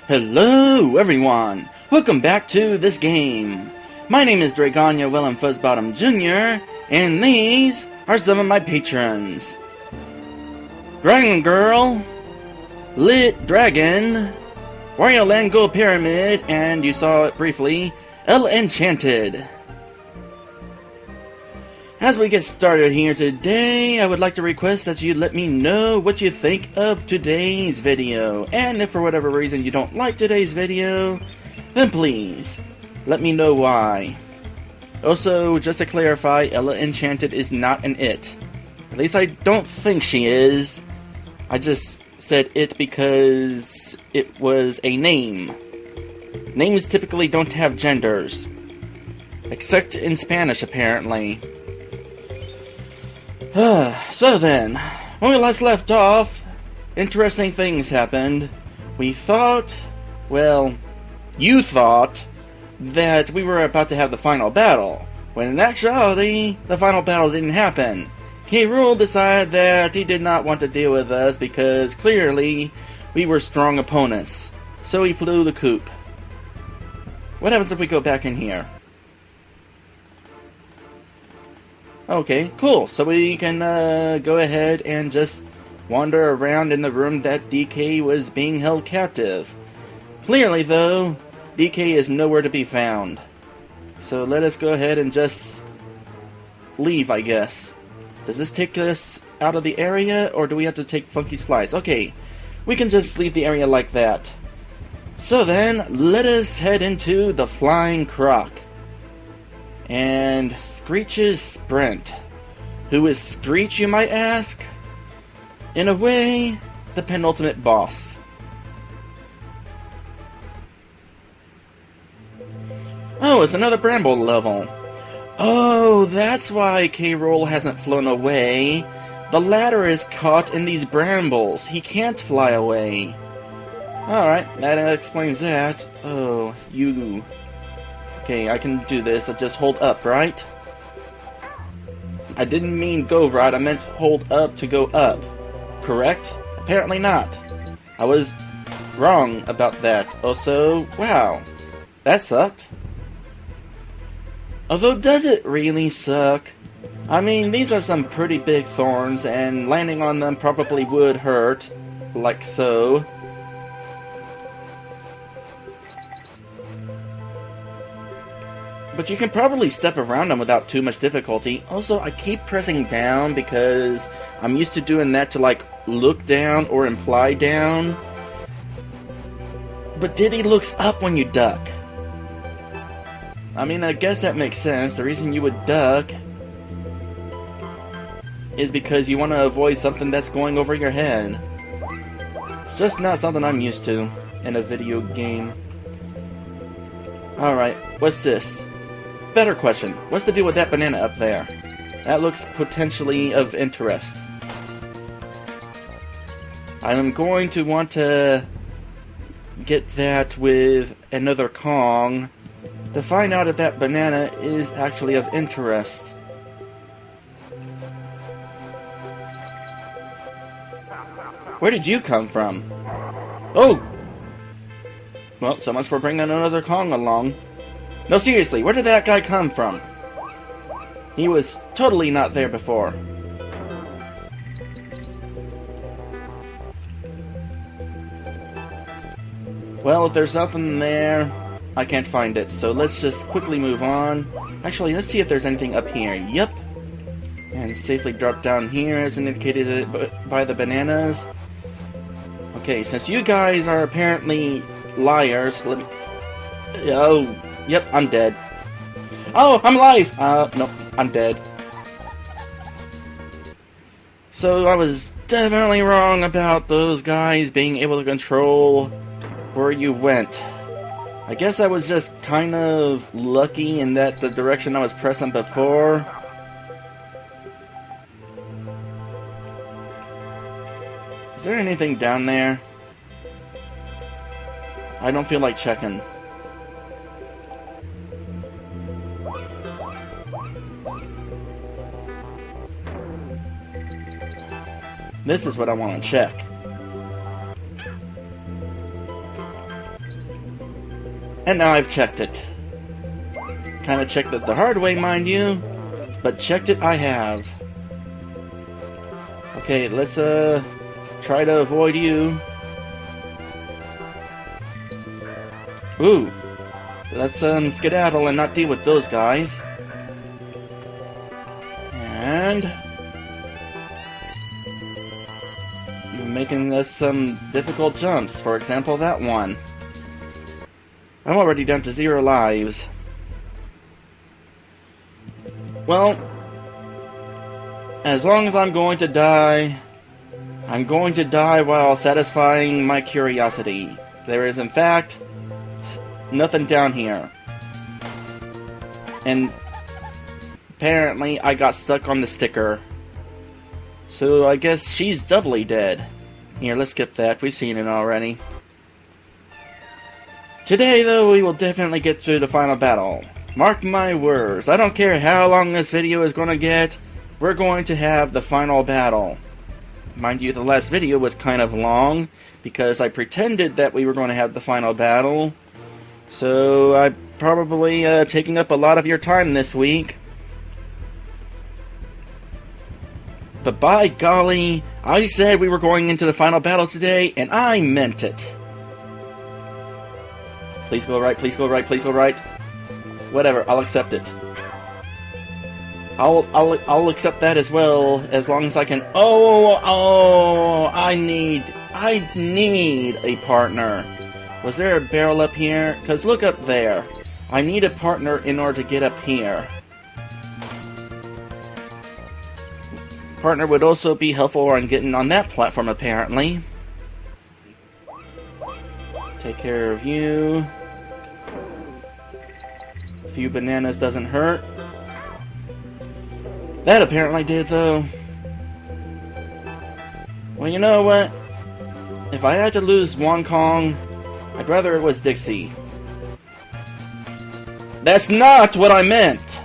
Hello everyone! Welcome back to this game. My name is Draygone, your Willem Fuzzbottom Jr., and these are some of my patrons. Dragon Girl, Lit Dragon, Wario Land Gold Pyramid, and you saw it briefly, El Enchanted. As we get started here today, I would like to request that you let me know what you think of today's video. And if for whatever reason you don't like today's video, then please, let me know why. Also, just to clarify, Ella Enchanted is not an it. At least I don't think she is. I just said it because it was a name. Names typically don't have genders. Except in Spanish, apparently. So then, when we last left off, interesting things happened. We thought, well, you thought, that we were about to have the final battle, when in actuality, the final battle didn't happen. Rool decided that he did not want to deal with us because clearly we were strong opponents, so he flew the coop. What happens if we go back in here? Okay, cool. So we can go ahead and just wander around in the room that DK was being held captive. Clearly, though, DK is nowhere to be found. So let us go ahead and just leave, I guess. Does this take us out of the area, or do we have to take Funky's flies? Okay, we can just leave the area like that. So then, let us head into the Flying Croc. And Screech's Sprint. Who is Screech, you might ask? In a way, the penultimate boss. Oh, it's another Bramble level. Oh, that's why Rool hasn't flown away. The ladder is caught in these brambles. He can't fly away. Alright, that explains that. Oh, you... Okay, I can do this. I just hold up, right? I didn't mean go right, I meant hold up to go up. Correct? Apparently not. I was wrong about that. Also, wow. That sucked. Although, does it really suck? I mean, these are some pretty big thorns, and landing on them probably would hurt. Like so. But you can probably step around them without too much difficulty. Also, I keep pressing down because I'm used to doing that to, like, look down or imply down. But Diddy looks up when you duck. I mean, I guess that makes sense. The reason you would duck is because you want to avoid something that's going over your head. It's just not something I'm used to in a video game. Alright, what's this? Better question. What's the deal with that banana up there? That looks potentially of interest. I'm going to want to get that with another Kong to find out if that banana is actually of interest. Where did you come from? Oh! Well, so much for bringing another Kong along. No, seriously, where did that guy come from? He was totally not there before. Well, if there's nothing there, I can't find it, so let's just quickly move on. Actually, let's see if there's anything up here. Yep. And safely drop down here as indicated by the bananas. Okay, since you guys are apparently liars, let me... Oh... Yep, I'm dead. Oh, I'm alive! No, I'm dead. So I was definitely wrong about those guys being able to control where you went. I guess I was just kind of lucky in that the direction I was pressing before. Is there anything down there? I don't feel like checking. This is what I want to check. And now I've checked it. Kinda checked it the hard way, mind you, but checked it I have. Okay, let's try to avoid you. Ooh, let's skedaddle and not deal with those guys. And making us some difficult jumps. For example, that one. I'm already down to 0 lives. Well, as long as I'm going to die while satisfying my curiosity. There is, in fact, nothing down here. And apparently I got stuck on the sticker. So I guess she's doubly dead. Here, let's skip that. We've seen it already. Today, though, we will definitely get through the final battle. Mark my words. I don't care how long this video is going to get. We're going to have the final battle. Mind you, the last video was kind of long because I pretended that we were going to have the final battle. So I'm probably taking up a lot of your time this week. But by golly, I said we were going into the final battle today, and I meant it. Please go right, please go right, please go right. Whatever, I'll accept it. I'll accept that as well, as long as I can. Oh, I need a partner. Was there a barrel up here? Because look up there. I need a partner in order to get up here. Partner would also be helpful on getting on that platform, apparently. Take care of you. A few bananas doesn't hurt. That apparently did, though. Well, you know what? If I had to lose Wong Kong, I'd rather it was Dixie. That's not what I meant!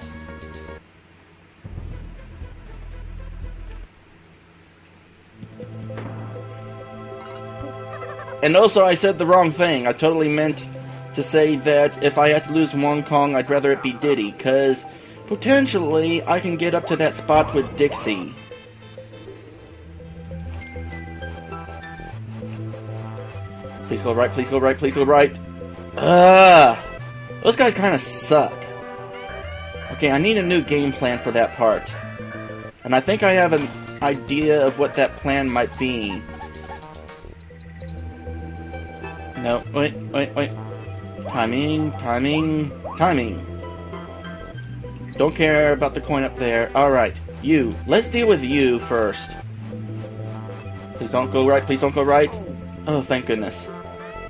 And also, I said the wrong thing. I totally meant to say that if I had to lose Wong Kong, I'd rather it be Diddy, because potentially I can get up to that spot with Dixie. Please go right, please go right, please go right. Those guys kind of suck. Okay, I need a new game plan for that part. And I think I have an idea of what that plan might be. No, wait. Timing. Don't care about the coin up there. Alright, you. Let's deal with you first. Please don't go right, please don't go right. Oh, thank goodness.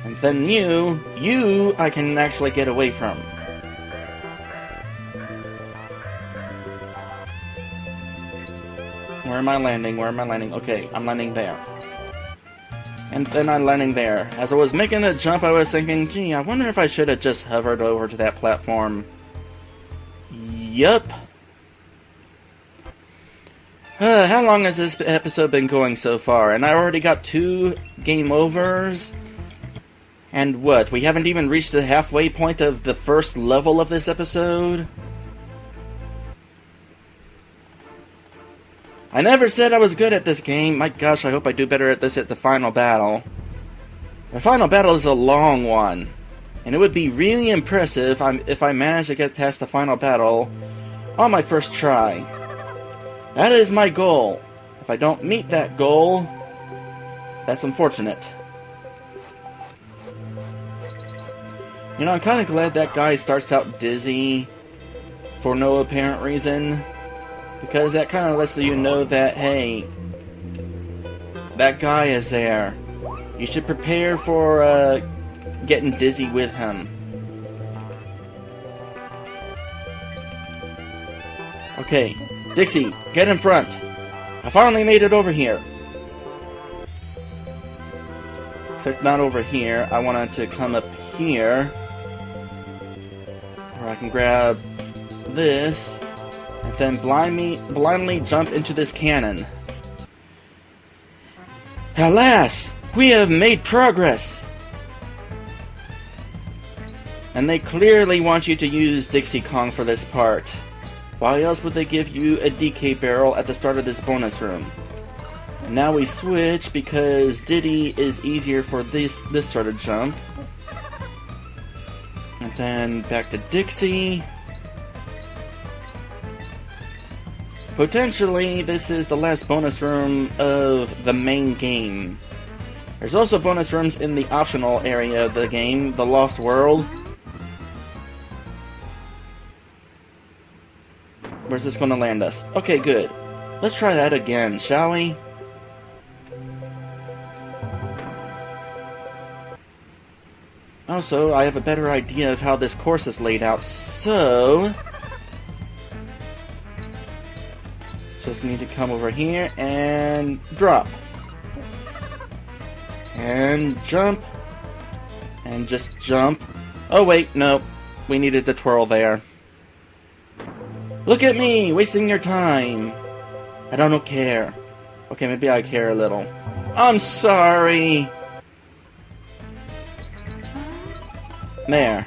And then you I can actually get away from. Where am I landing? Okay, I'm landing there. And then I'm landing there. As I was making the jump, I was thinking, gee, I wonder if I should have just hovered over to that platform. Yup. How long has this episode been going so far? And I already got 2 game overs. And what? We haven't even reached the halfway point of the first level of this episode? I never said I was good at this game. My gosh, I hope I do better at this at the final battle. The final battle is a long one. And it would be really impressive if I managed to get past the final battle on my first try. That is my goal. If I don't meet that goal, that's unfortunate. You know, I'm kind of glad that guy starts out dizzy for no apparent reason. Because that kind of lets you know that, hey, that guy is there. You should prepare for getting dizzy with him. Okay, Dixie, get in front. I finally made it over here. Except not over here. I wanted to come up here. Where I can grab this. And then blindly jump into this cannon. Alas! We have made progress! And they clearly want you to use Dixie Kong for this part. Why else would they give you a DK barrel at the start of this bonus room? And now we switch because Diddy is easier for this sort of jump. And then back to Dixie. Potentially, this is the last bonus room of the main game. There's also bonus rooms in the optional area of the game, the Lost World. Where's this going to land us? Okay, good. Let's try that again, shall we? Also, I have a better idea of how this course is laid out, so... just need to come over here and drop. And jump. And just jump. Oh wait, no. We needed to twirl there. Look at me! Wasting your time! I don't care. Okay, maybe I care a little. I'm sorry! There.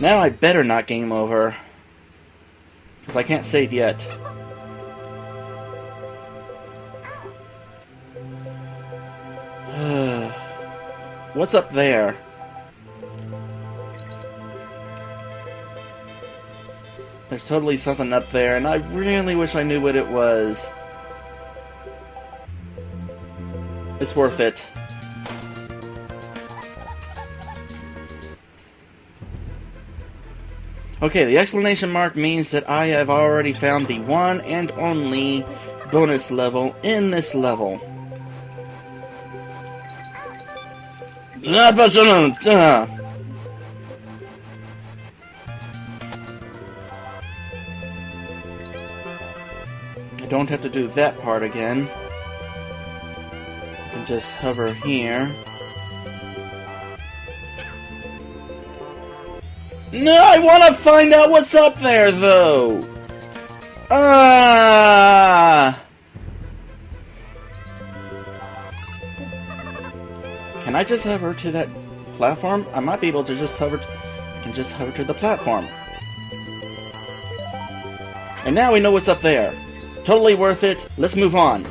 Now I better not game over. Because I can't save yet. What's up there? There's totally something up there, and I really wish I knew what it was. It's worth it. Okay, the exclamation mark means that I have already found the one and only bonus level in this level. I don't have to do that part again. I can just hover here. No, I want to find out what's up there, though! Can I just hover to that platform? I might be able to just hover... I can just hover to the platform. And now we know what's up there. Totally worth it. Let's move on.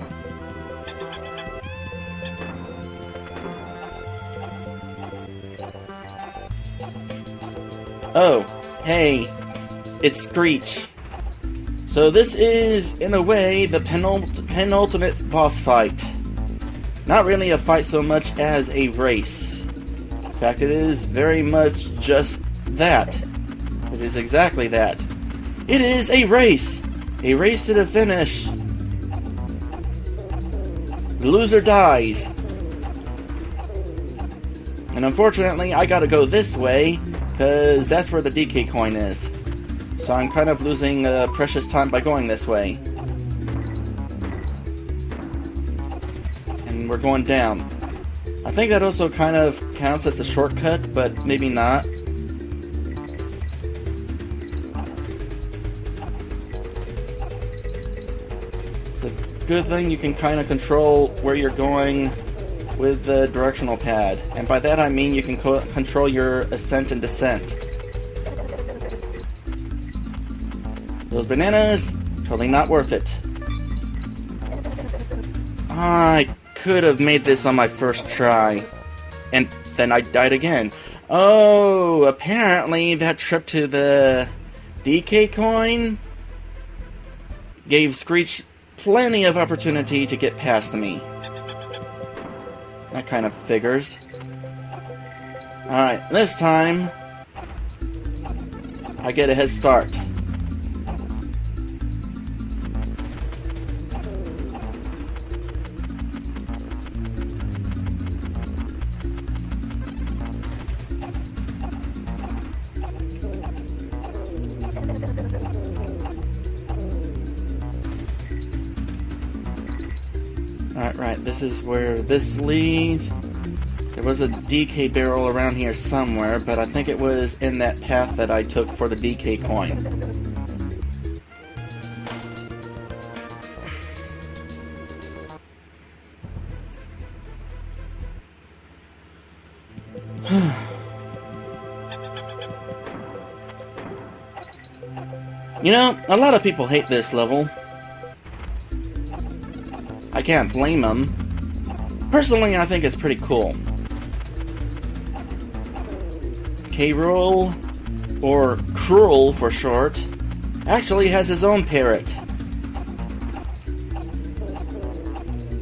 Oh, hey, it's Screech. So this is, in a way, the penultimate boss fight. Not really a fight so much as a race. In fact, it is very much just that. It is exactly that. It is a race! A race to the finish. The loser dies. And unfortunately, I gotta go this way, because that's where the DK coin is. So I'm kind of losing precious time by going this way. And we're going down. I think that also kind of counts as a shortcut, but maybe not. It's a good thing you can kind of control where you're going with the directional pad. And by that I mean you can control your ascent and descent. Those bananas, totally not worth it. I could have made this on my first try. And then I died again. Oh, apparently that trip to the DK coin gave Screech plenty of opportunity to get past me. That kind of figures. Alright, this time I get a head start. Right, this is where this leads. There was a DK barrel around here somewhere, but I think it was in that path that I took for the DK coin. You know, a lot of people hate this level. I can't blame them. Personally, I think it's pretty cool. Rool, or Cruel for short, actually has his own parrot.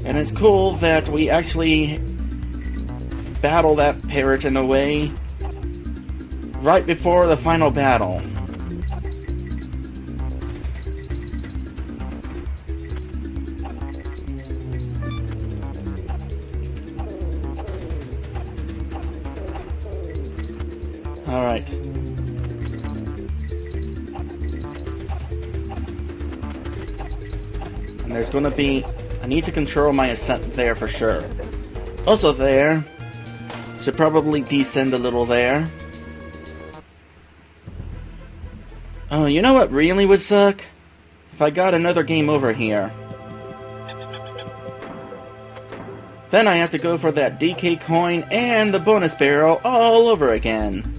And it's cool that we actually battle that parrot in a way right before the final battle. Alright. And there's gonna be... I need to control my ascent there for sure. Also there. Should probably descend a little there. Oh, you know what really would suck? If I got another game over here. Then I have to go for that DK coin and the bonus barrel all over again.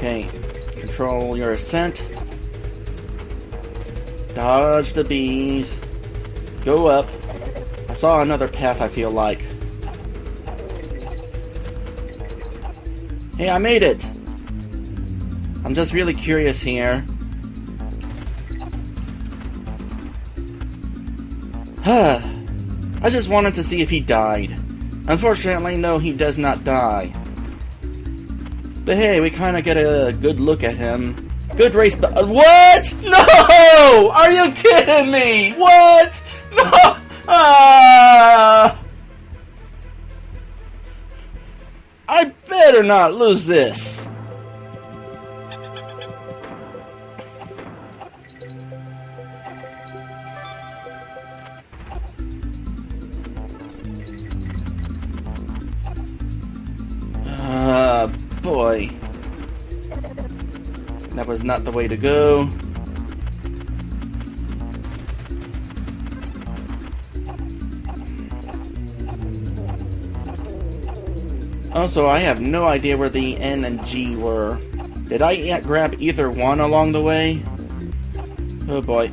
Okay, control your ascent. Dodge the bees. Go up. I saw another path, I feel like. Hey, I made it! I'm just really curious here. I just wanted to see if he died. Unfortunately, no, he does not die. But hey, we kind of get a good look at him. Good race, but what? No! Are you kidding me? What? No! I better not lose this. Boy. That was not the way to go. Also, I have no idea where the N and G were. Did I grab either one along the way? Oh boy.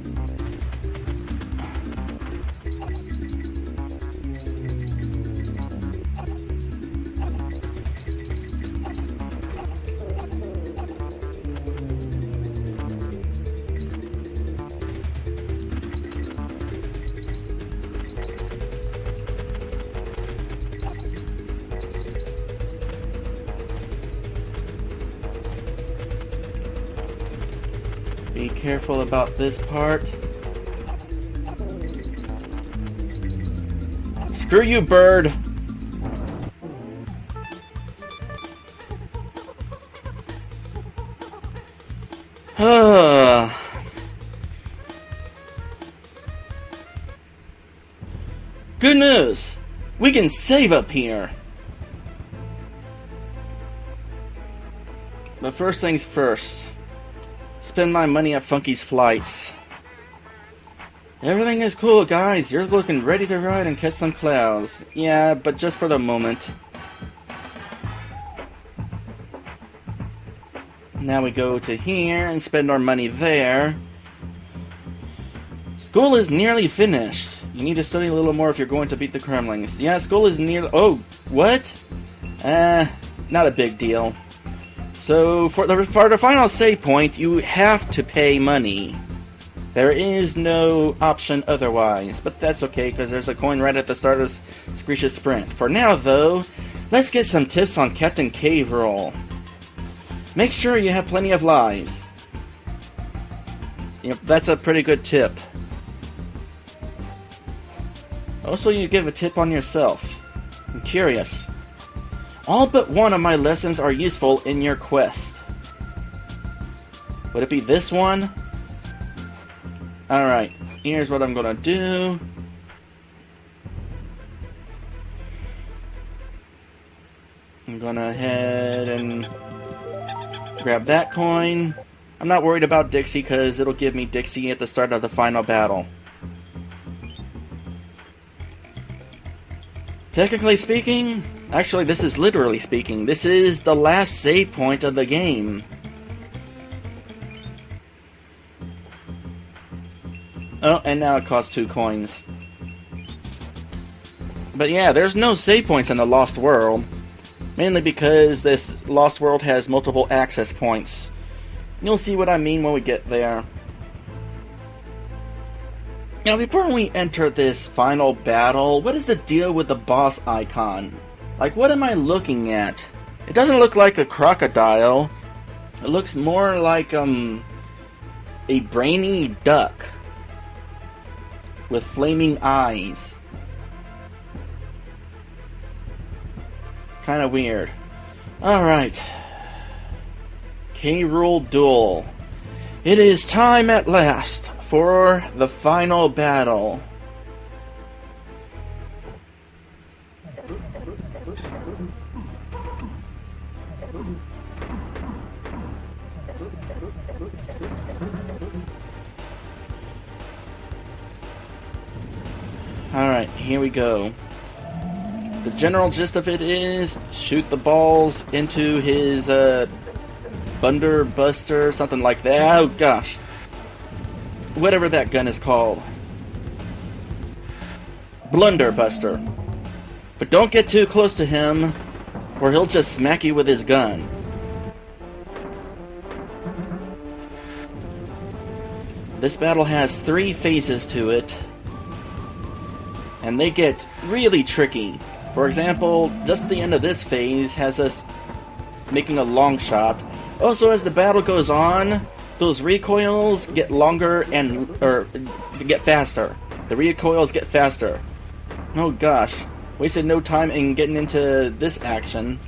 Be careful about this part. Screw you, bird! Good news! We can save up here! But first things first. Spend my money at Funky's flights. Everything is cool, guys. You're looking ready to ride and catch some clouds. Yeah, but just for the moment. Now we go to here and spend our money there. School is nearly finished. You need to study a little more if you're going to beat the Kremlings. Yeah, school is nearly... Oh, what? Not a big deal. So, for the final save point, you have to pay money. There is no option otherwise, but that's okay, because there's a coin right at the start of Screech's sprint. For now, though, let's get some tips on Captain Rool. Make sure you have plenty of lives. Yep, that's a pretty good tip. Also, you give a tip on yourself. I'm curious. All but one of my lessons are useful in your quest. Would it be this one? Alright, here's what I'm gonna do. I'm gonna head and grab that coin. I'm not worried about Dixie because it'll give me Dixie at the start of the final battle. Technically speaking, actually this is literally speaking, this is the last save point of the game. and now it costs 2 coins. But yeah, there's no save points in the Lost World. Mainly because this Lost World has multiple access points. You'll see what I mean when we get there. Now, before we enter this final battle, what is the deal with the boss icon? Like, what am I looking at? It doesn't look like a crocodile. It looks more like, a brainy duck with flaming eyes. Kinda weird. Alright. K-Rool Duel. It is time at last for the final battle. Alright, here we go. The general gist of it is shoot the balls into his Bunder Buster, something like that. Oh gosh. Whatever that gun is called. Blunder Buster. But don't get too close to him, or he'll just smack you with his gun. This battle has 3 phases to it, and they get really tricky. For example, just the end of this phase has us making a long shot. Also, as the battle goes on, those recoils get longer or get faster. The recoils get faster. Oh gosh, wasted no time in getting into this action.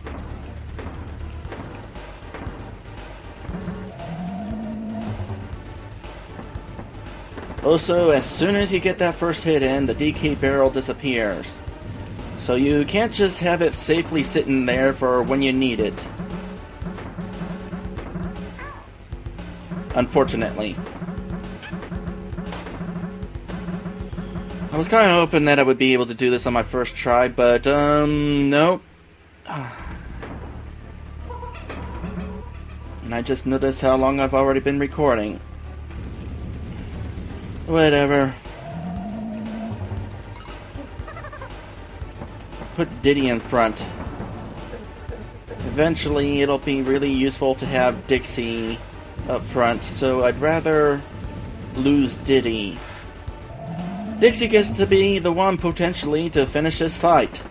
Also, as soon as you get that first hit in, the DK barrel disappears. So you can't just have it safely sitting there for when you need it. Unfortunately. I was kind of hoping that I would be able to do this on my first try, but, nope. And I just noticed how long I've already been recording. Whatever. Put Diddy in front. Eventually, it'll be really useful to have Dixie up front, so I'd rather lose Diddy. Dixie gets to be the one potentially to finish this fight.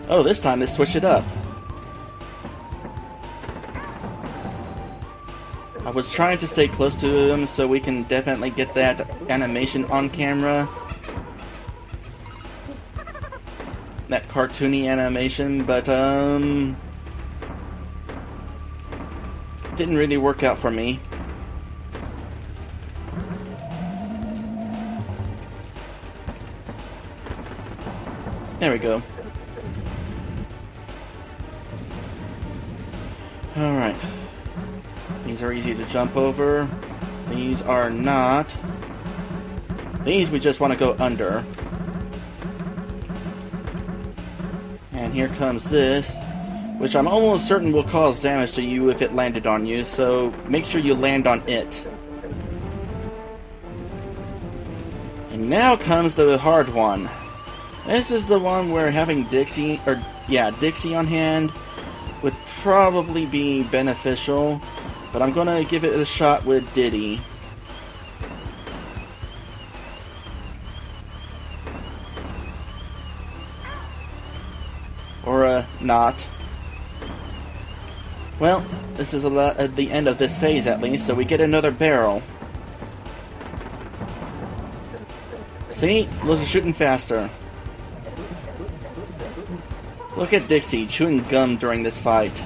Oh, this time they switched it up. I was trying to stay close to him so we can definitely get that animation on camera. That cartoony animation, but didn't really work out for me. There we go. Alright. These are easy to jump over. These are not. These we just want to go under. And here comes this, which I'm almost certain will cause damage to you if it landed on you, so make sure you land on it. And now comes the hard one. This is the one where having Dixie on hand would probably be beneficial, but I'm gonna give it a shot with Diddy. Or, not. Well, this is at the end of this phase at least, so we get another barrel. See? Those are shooting faster. Look at Dixie chewing gum during this fight.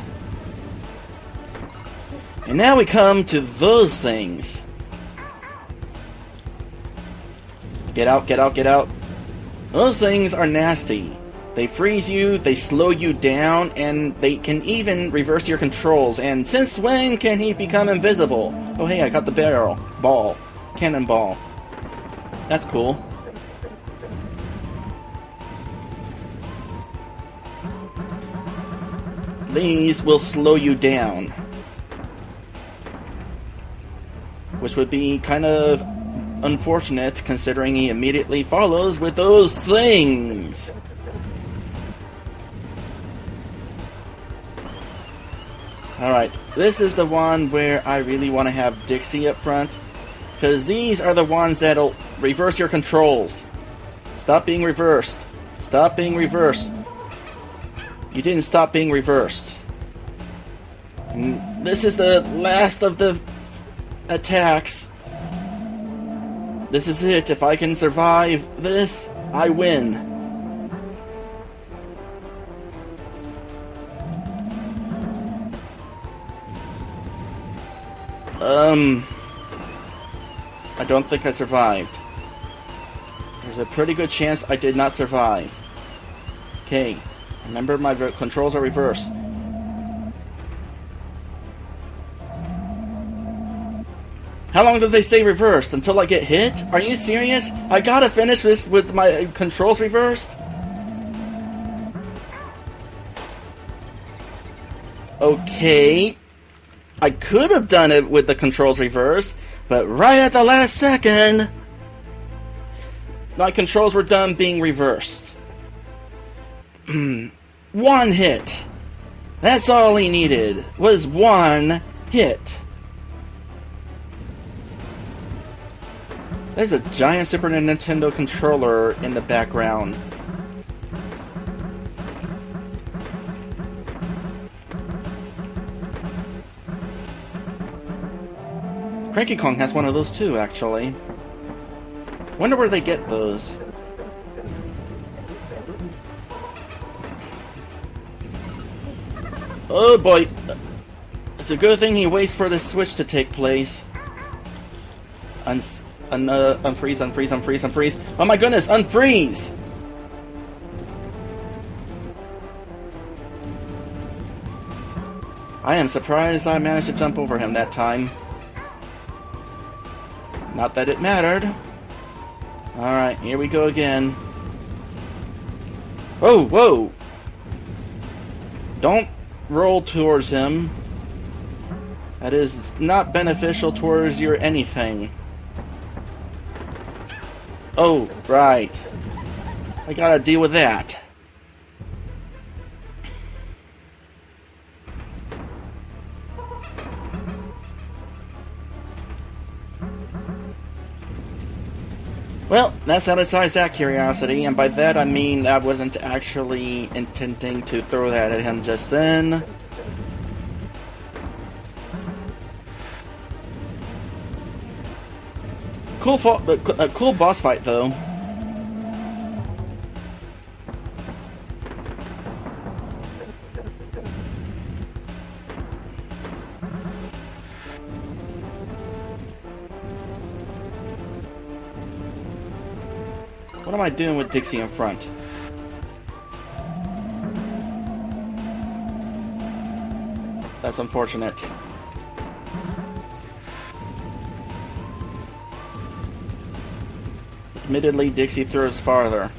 And now we come to those things. Get out, get out, get out. Those things are nasty. They freeze you, they slow you down, and they can even reverse your controls. And since when can he become invisible? Oh hey, I got the barrel. Ball. Cannonball. That's cool. these will slow you down. Which would be kind of unfortunate considering he immediately follows with those things. Alright, this is the one where I really want to have Dixie up front. Because these are the ones that'll reverse your controls. Stop being reversed. Stop being reversed. You didn't stop being reversed. And this is the last of the attacks. This is it. If I can survive this, I win. I don't think I survived. There's a pretty good chance I did not survive. Okay, remember my controls are reversed. How long do they stay reversed? Until I get hit? Are you serious? I gotta finish this with my controls reversed? Okay. I could have done it with the controls reversed, but right at the last second, my controls were done being reversed. One hit. That's all he needed, was one hit. There's a giant Super Nintendo controller in the background. Cranky Kong has one of those too, actually. Wonder where they get those. Oh boy! It's a good thing he waits for the switch to take place. Unfreeze, unfreeze, unfreeze, unfreeze. Oh my goodness, unfreeze! I am surprised I managed to jump over him that time. Not that it mattered. Alright, here we go again. Whoa, whoa! Don't roll towards him. That is not beneficial towards your anything. Oh, right. I gotta deal with that. Well, that satisfies that curiosity, and by that I mean I wasn't actually intending to throw that at him just then. Cool boss fight, though. What am I doing with Dixie in front? That's unfortunate. Admittedly, Dixie throws farther.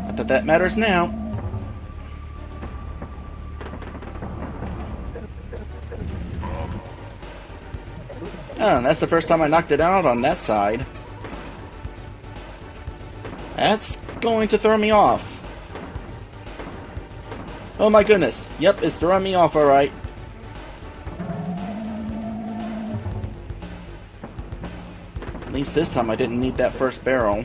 Not that that matters now. Oh, that's the first time I knocked it out on that side. That's going to throw me off. Oh my goodness. Yep, it's throwing me off, alright. At least this time I didn't need that first barrel.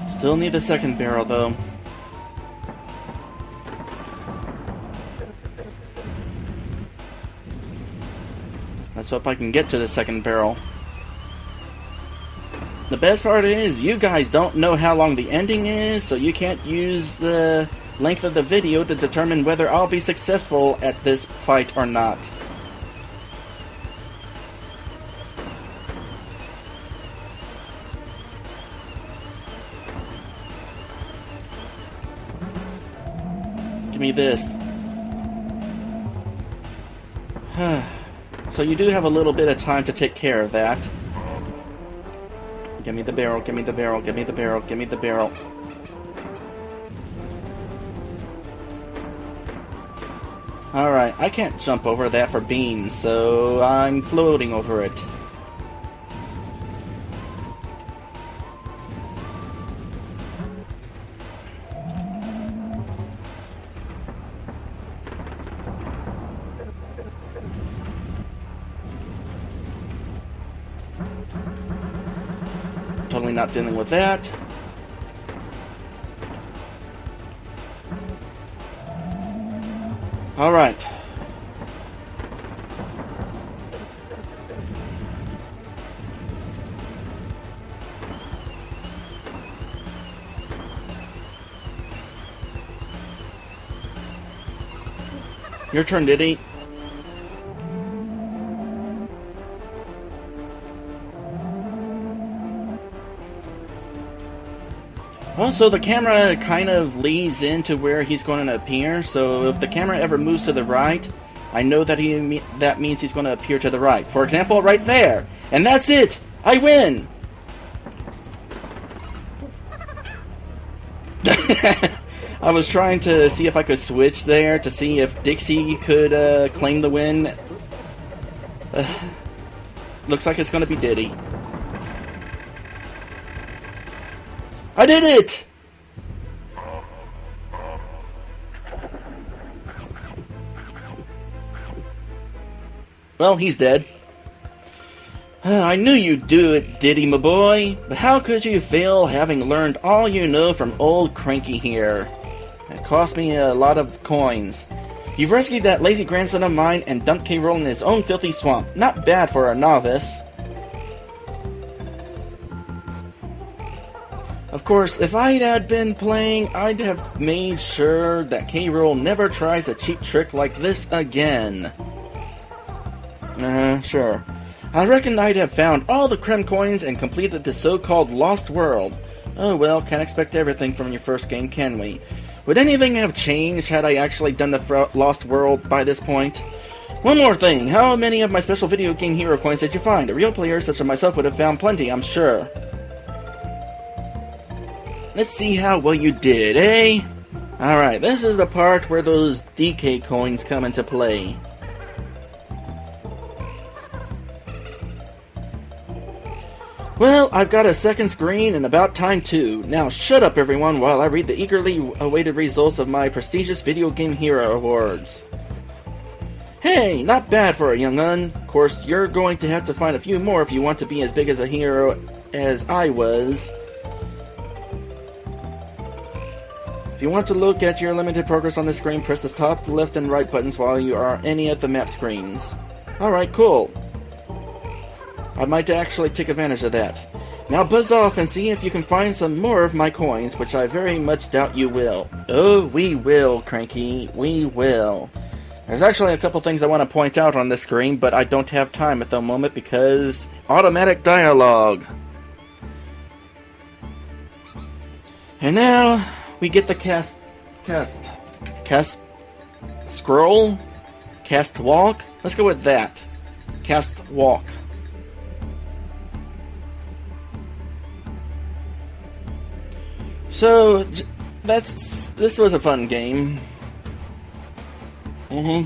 Still need the second barrel, though. Let's hope I can get to the second barrel. The best part is, you guys don't know how long the ending is, so you can't use the length of the video to determine whether I'll be successful at this fight or not. Give me this. So you do have a little bit of time to take care of that. Give me the barrel, give me the barrel, give me the barrel, give me the barrel. Alright, I can't jump over that for beans, so I'm floating over it. Totally not dealing with that. All right. Your turn, Diddy. Also, the camera kind of leads into where he's going to appear, so if the camera ever moves to the right, I know that that means he's going to appear to the right. For example, right there! And that's it! I win! I was trying to see if I could switch there to see if Dixie could claim the win. Looks like it's going to be Diddy. I did it! Well, he's dead. I knew you'd do it, Diddy, my boy. But how could you fail having learned all you know from old Cranky here? It cost me a lot of coins. You've rescued that lazy grandson of mine and dumped K. Rool in his own filthy swamp. Not bad for a novice. Of course, if I had been playing, I'd have made sure that K. Rool never tries a cheap trick like this again. Sure. I reckon I'd have found all the Krem coins and completed the so-called Lost World. Oh well, can't expect everything from your first game, can we? Would anything have changed had I actually done the Lost World by this point? One more thing, how many of my special video game hero coins did you find? A real player such as myself would have found plenty, I'm sure. Let's see how well you did, eh? Alright, this is the part where those DK coins come into play. Well, I've got a second screen and about time too. Now shut up everyone while I read the eagerly awaited results of my prestigious Video Game Hero Awards. Hey, not bad for a young un. Of course, you're going to have to find a few more if you want to be as big as a hero as I was. If you want to look at your limited progress on the screen, press the top, left, and right buttons while you are on any of the map screens. Alright, cool. I might actually take advantage of that. Now buzz off and see if you can find some more of my coins, which I very much doubt you will. Oh, we will, Cranky. We will. There's actually a couple things I want to point out on this screen, but I don't have time at the moment because automatic dialogue. And now we get the cast scroll? Cast walk? Let's go with that. Cast walk. So, this was a fun game. But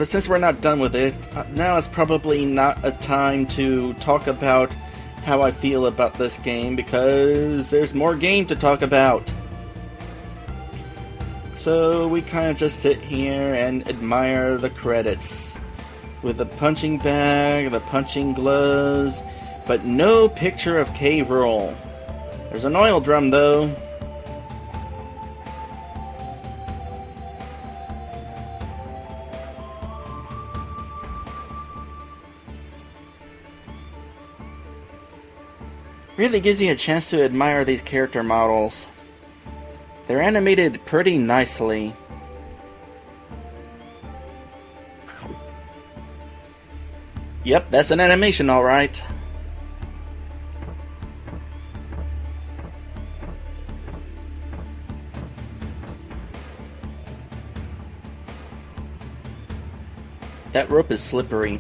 since we're not done with it, now is probably not a time to talk about how I feel about this game, because there's more game to talk about. So we kind of just sit here and admire the credits. With the punching bag, the punching gloves, but no picture of K. Rool. There's an oil drum though. Really gives you a chance to admire these character models. They're animated pretty nicely. Yep, that's an animation, alright. That rope is slippery.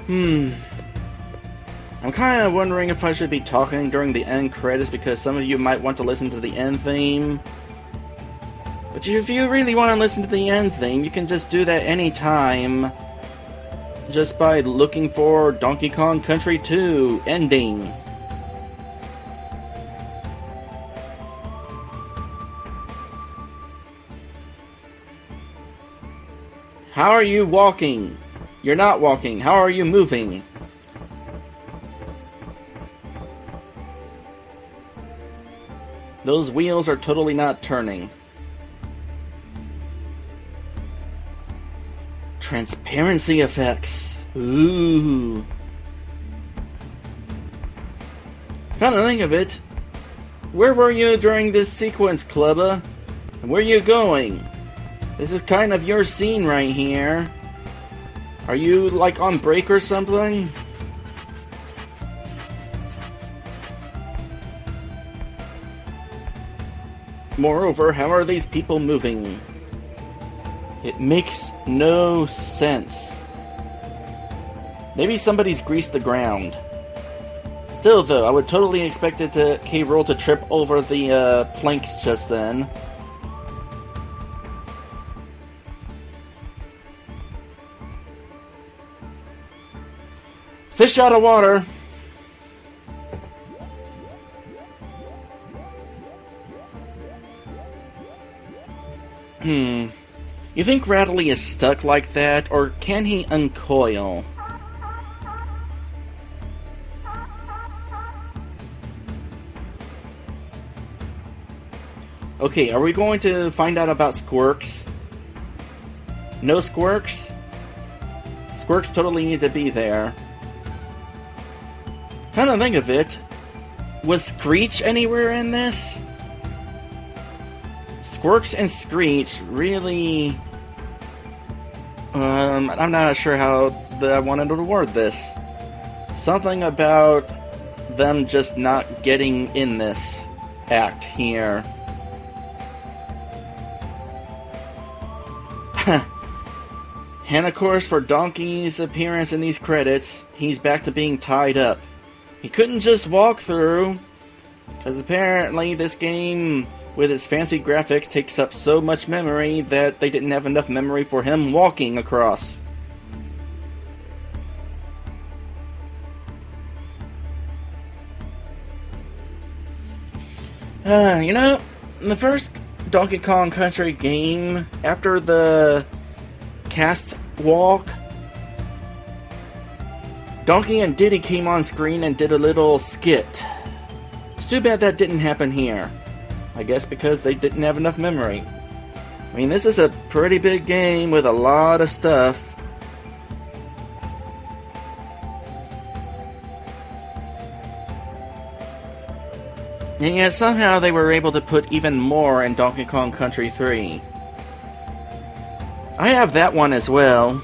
I'm kind of wondering if I should be talking during the end credits because some of you might want to listen to the end theme. But if you really want to listen to the end theme, you can just do that anytime. Just by looking for Donkey Kong Country 2 ending. How are you walking? You're not walking. How are you moving? Those wheels are totally not turning. Transparency effects. Ooh. Come to think of it, where were you during this sequence, Clubba? And where are you going? This is kind of your scene right here. Are you, like, on break or something? Moreover, how are these people moving? It makes no sense. Maybe somebody's greased the ground. Still, though, I would totally expect it to K. Rool to trip over the planks just then. Fish out of water! You think Rattly is stuck like that, or can he uncoil? Okay, are we going to find out about Squirks? No Squirks? Squirks totally need to be there. Come to think of it, was Screech anywhere in this? Squirks and Screech really... I'm not sure how I wanted to word this. Something about them just not getting in this act here. And of course, for Donkey's appearance in these credits, he's back to being tied up. He couldn't just walk through, because apparently this game, with its fancy graphics, takes up so much memory that they didn't have enough memory for him walking across. You know, in the first Donkey Kong Country game, after the cast walk, Donkey and Diddy came on screen and did a little skit. It's too bad that didn't happen here. I guess because they didn't have enough memory. I mean, this is a pretty big game with a lot of stuff. And yet somehow they were able to put even more in Donkey Kong Country 3. I have that one as well.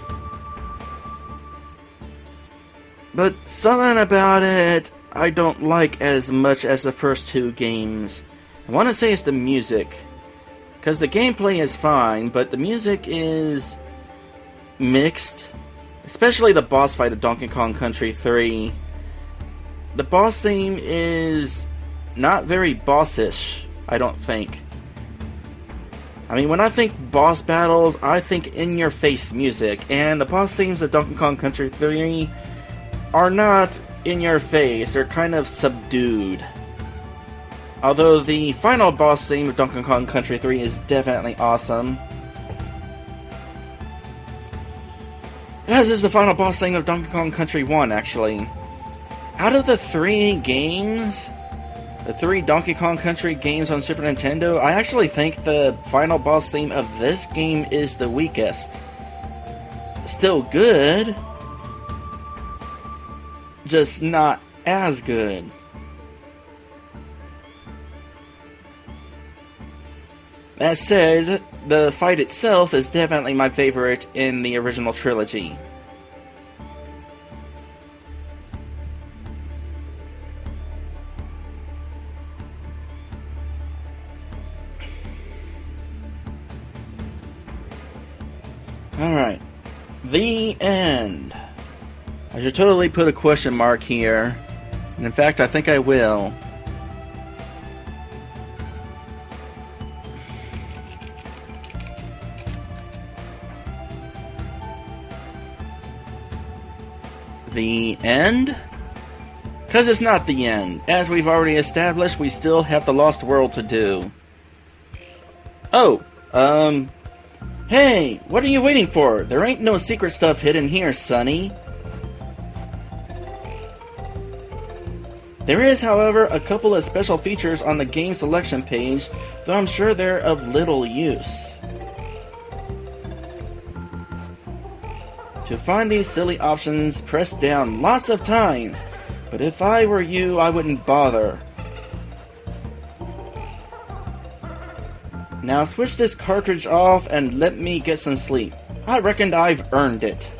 But something about it I don't like as much as the first two games. I want to say it's the music. Because the gameplay is fine, but the music is mixed. Especially the boss fight of Donkey Kong Country 3. The boss theme is not very bossish, I don't think. I mean, when I think boss battles, I think in-your-face music, and the boss themes of Donkey Kong Country 3 are not in-your-face, they're kind of subdued. Although the final boss theme of Donkey Kong Country 3 is definitely awesome. As is the final boss theme of Donkey Kong Country 1, actually. Out of the three games, the three Donkey Kong Country games on Super Nintendo, I actually think the final boss theme of this game is the weakest. Still good, just not as good. That said, the fight itself is definitely my favorite in the original trilogy. The end. I should totally put a question mark here. And in fact, I think I will. The end? Because it's not the end. As we've already established, we still have the Lost World to do. Oh, hey, what are you waiting for? There ain't no secret stuff hidden here, sonny. There is, however, a couple of special features on the game selection page, though I'm sure they're of little use. To find these silly options, press down lots of times, but if I were you, I wouldn't bother. Now switch this cartridge off and let me get some sleep. I reckon I've earned it.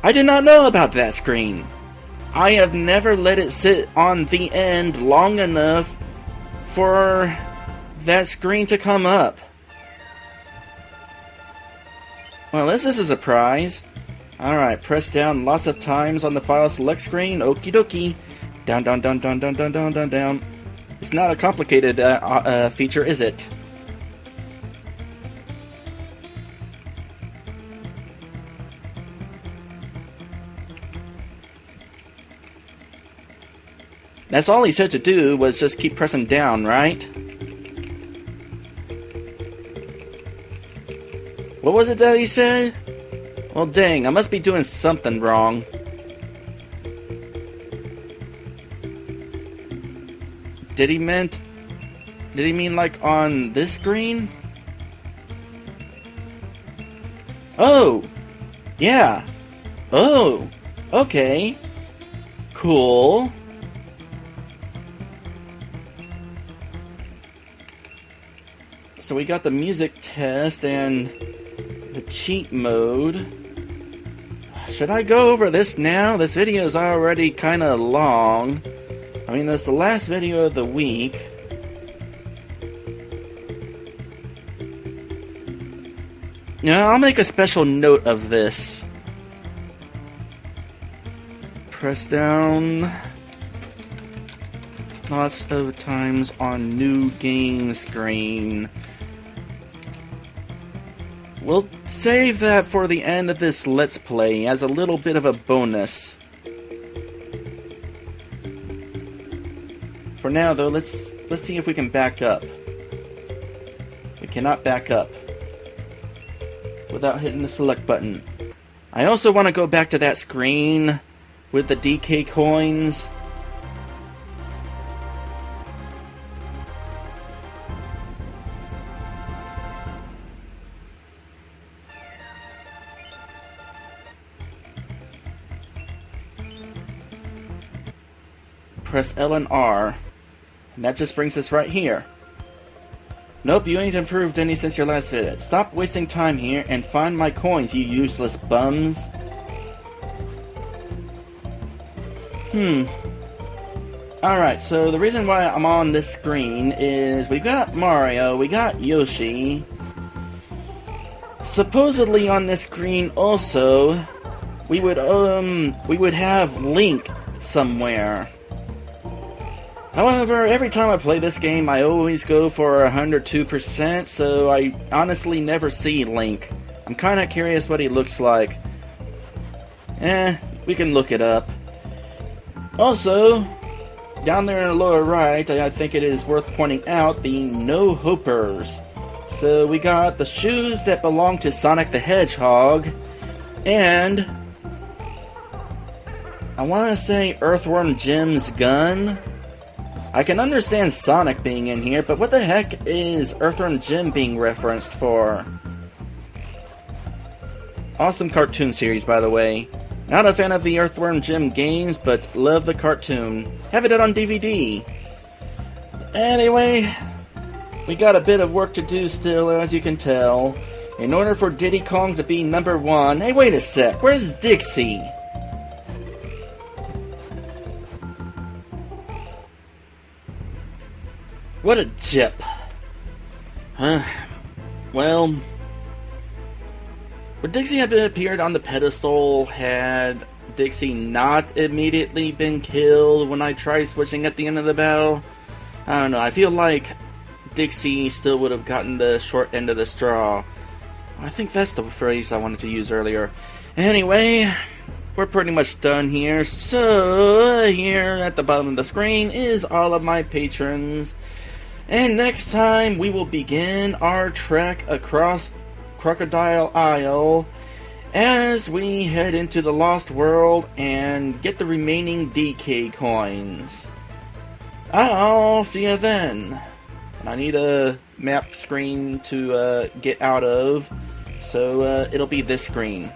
I did not know about that screen. I have never let it sit on the end long enough for that screen to come up. Well, this is a surprise. Alright, press down lots of times on the file select screen. Okie dokie. Down, down, down, down, down, down, down, down, down. It's not a complicated feature, is it? That's all he said to do was just keep pressing down, right? What was it that he said? Well, dang, I must be doing something wrong. Did he mean like on this screen? Oh! Yeah! Oh! Okay! Cool! So we got the music test and the cheat mode. Should I go over this now? This video is already kind of long. I mean, that's the last video of the week. Now, I'll make a special note of this. Press down lots of times on new game screen. We'll save that for the end of this Let's Play as a little bit of a bonus. For now, though, let's see if we can back up. We cannot back up without hitting the select button. I also want to go back to that screen with the DK coins. Press L and R, and that just brings us right here. Nope, you ain't improved any since your last video. Stop wasting time here and find my coins, you useless bums. Alright, so the reason why I'm on this screen is we got Mario, we got Yoshi. Supposedly on this screen also, we would have Link somewhere. However, every time I play this game, I always go for 102%, so I honestly never see Link. I'm kinda curious what he looks like. We can look it up. Also, down there in the lower right, I think it is worth pointing out the no-hopers. So we got the shoes that belong to Sonic the Hedgehog, and I want to say Earthworm Jim's gun. I can understand Sonic being in here, but what the heck is Earthworm Jim being referenced for? Awesome cartoon series, by the way. Not a fan of the Earthworm Jim games, but love the cartoon. Have it on DVD. Anyway, we got a bit of work to do still, as you can tell. In order for Diddy Kong to be #1... Hey, wait a sec, where's Dixie? What a jip. Huh. Well, would Dixie have appeared on the pedestal had Dixie not immediately been killed when I tried switching at the end of the battle? I don't know, I feel like Dixie still would have gotten the short end of the straw. I think that's the phrase I wanted to use earlier. Anyway, we're pretty much done here. So, here at the bottom of the screen is all of my patrons. And next time, we will begin our trek across Crocodile Isle as we head into the Lost World and get the remaining DK coins. I'll see you then. I need a map screen to get out of, so it'll be this screen.